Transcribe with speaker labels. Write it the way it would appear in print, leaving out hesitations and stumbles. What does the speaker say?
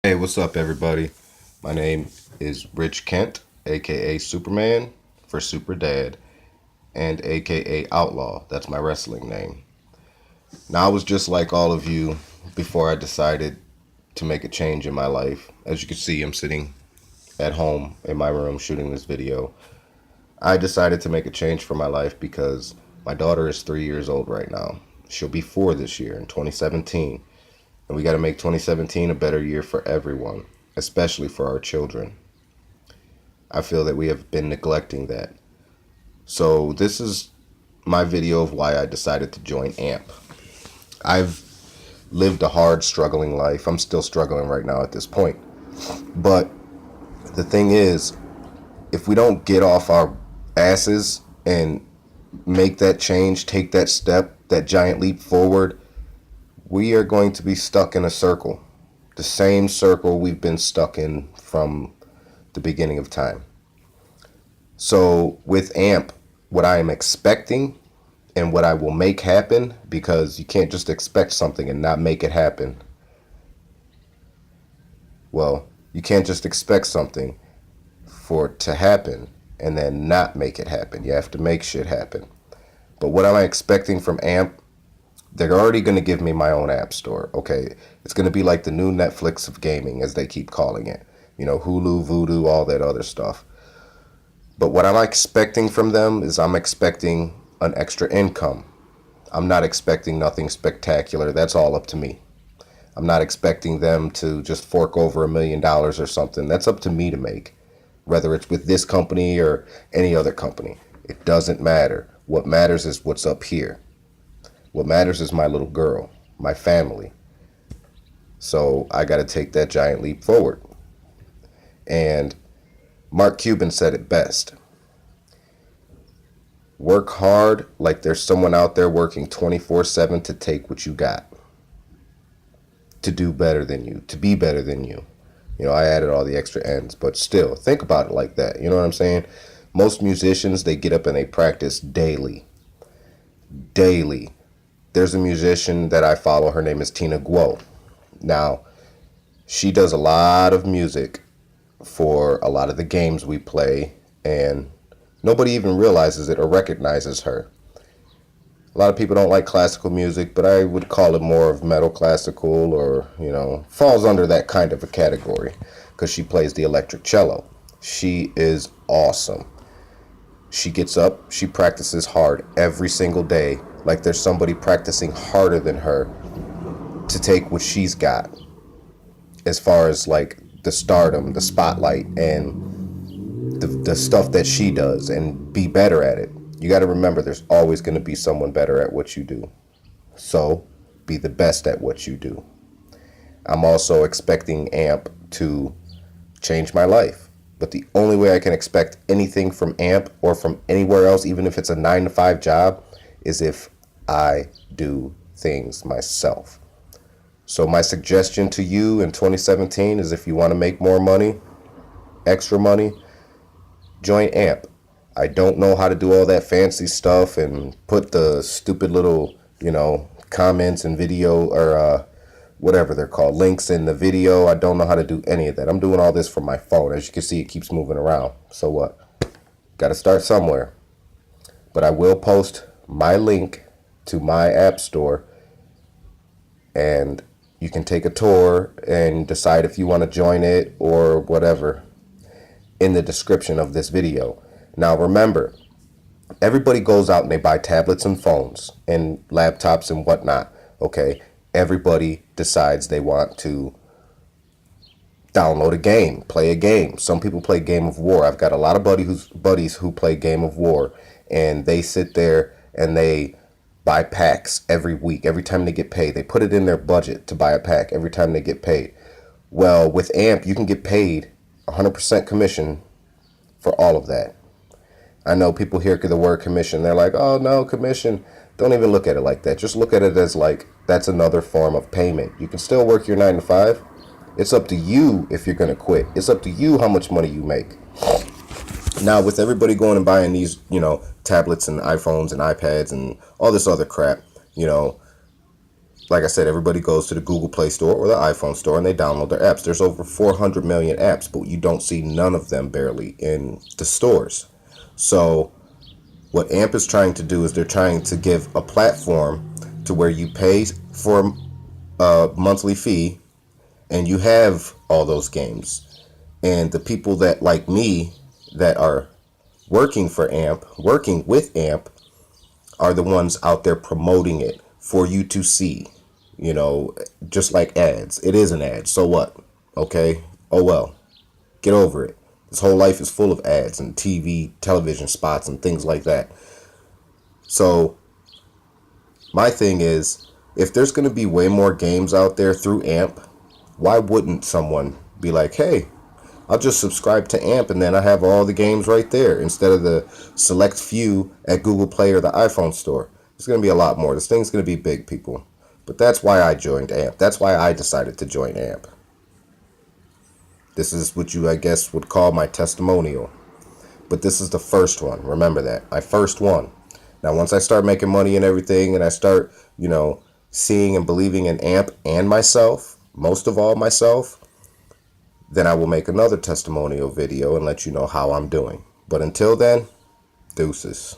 Speaker 1: Hey, what's up, everybody? My name is Rich Kent, aka Superman for Super Dad, and aka Outlaw. That's my wrestling name. Now, I was just like all of you before I decided to make a change in my life. As you can see, I'm sitting at home in my room shooting this video. I decided to make a change for my life because my daughter is 3 years old right now. She'll be 4 this year in 2017. And we got to make 2017 a better year for everyone, especially for our children. I feel that we have been neglecting that. So this is my video of why I decided to join AMP. I've lived a hard, struggling life. I'm still struggling right now at this point. But the thing is, if we don't get off our asses and make that change, take that step, that giant leap forward, we are going to be stuck in a circle. The same circle we've been stuck in from the beginning of time. So with AMP, what I am expecting and what I will make happen, because you can't just expect something and not make it happen. Well, you can't just expect something for it to happen and then not make it happen. You have to make shit happen. But what am I expecting from AMP? They're already going to give me my own app store. Okay, it's going to be like the new Netflix of gaming, as they keep calling it. You know, Hulu, Vudu, all that other stuff. But what I'm expecting from them is I'm expecting an extra income. I'm not expecting nothing spectacular. That's all up to me. I'm not expecting them to just fork over $1 million or something. That's up to me to make, whether it's with this company or any other company. It doesn't matter. What matters is what's up here. What matters is my little girl, my family. So I got to take that giant leap forward. And Mark Cuban said it best. Work hard like there's someone out there working 24/7 to take what you got. To do better than you, to be better than you. You know, I added all the extra ends, but still, think about it like that. You know what I'm saying? Most musicians, they get up and they practice daily. Daily. There's a musician that I follow. Her name is Tina Guo. Now, she does a lot of music for a lot of the games we play, and nobody even realizes it or recognizes her. A lot of people don't like classical music, but I would call it more of metal classical, or, you know, falls under that kind of a category because she plays the electric cello. She is awesome. She gets up, she practices hard every single day, like there's somebody practicing harder than her to take what she's got as far as like the stardom, the spotlight, and the stuff that she does, and be better at it. You got to remember there's always going to be someone better at what you do. So be the best at what you do. I'm also expecting AMP to change my life. But the only way I can expect anything from AMP or from anywhere else, even if it's a 9-to-5 job, is if I do things myself. So my suggestion to you in 2017 is, if you want to make more money, extra money, join AMP. I don't know how to do all that fancy stuff and put the stupid little, you know, comments and video, or whatever they're called, links in the video. I don't know how to do any of that. I'm doing all this from my phone. As you can see, it keeps moving around. So what? Got to start somewhere. But I will post my link to my app store, and you can take a tour and decide if you want to join it or whatever in the description of this video. Now remember, everybody goes out and they buy tablets and phones and laptops and whatnot. Okay, everybody decides they want to download a game, play a game. Some people play Game of War. I've got a lot of buddies who play Game of War, and they sit there and they buy packs every week. Every time they get paid, they put it in their budget to buy a pack every time they get paid. Well, with AMP, you can get paid 100% commission for all of that. I know people hear the word commission, they're like, oh no, commission. Don't even look at it like that. Just look at it as like, that's another form of payment. You can still work your 9-to-5. It's up to you if you're going to quit. It's up to you how much money you make. Now, with everybody going and buying these, you know, tablets and iPhones and iPads and all this other crap, you know, like I said, everybody goes to the Google Play Store or the iPhone store and they download their apps. There's over 400 million apps, but you don't see none of them barely in the stores. So what AMP is trying to do is they're trying to give a platform to where you pay for a monthly fee and you have all those games. And the people that, like me, that are working for AMP, working with AMP, are the ones out there promoting it for you to see. You know, just like ads. It is an ad. So what? Okay. Oh well. Get over it. This whole life is full of ads and television spots and things like that. So my thing is, if there's going to be way more games out there through AMP, why wouldn't someone be like, hey, I'll just subscribe to AMP and then I have all the games right there instead of the select few at Google Play or the iPhone store. There's going to be a lot more. This thing's going to be big, people. But that's why I joined AMP. That's why I decided to join AMP. This is what you, I guess, would call my testimonial. But this is the first one. Remember that. My first one. Now, once I start making money and everything and I start, seeing and believing in AMP and myself, most of all myself, then I will make another testimonial video and let you know how I'm doing. But until then, deuces.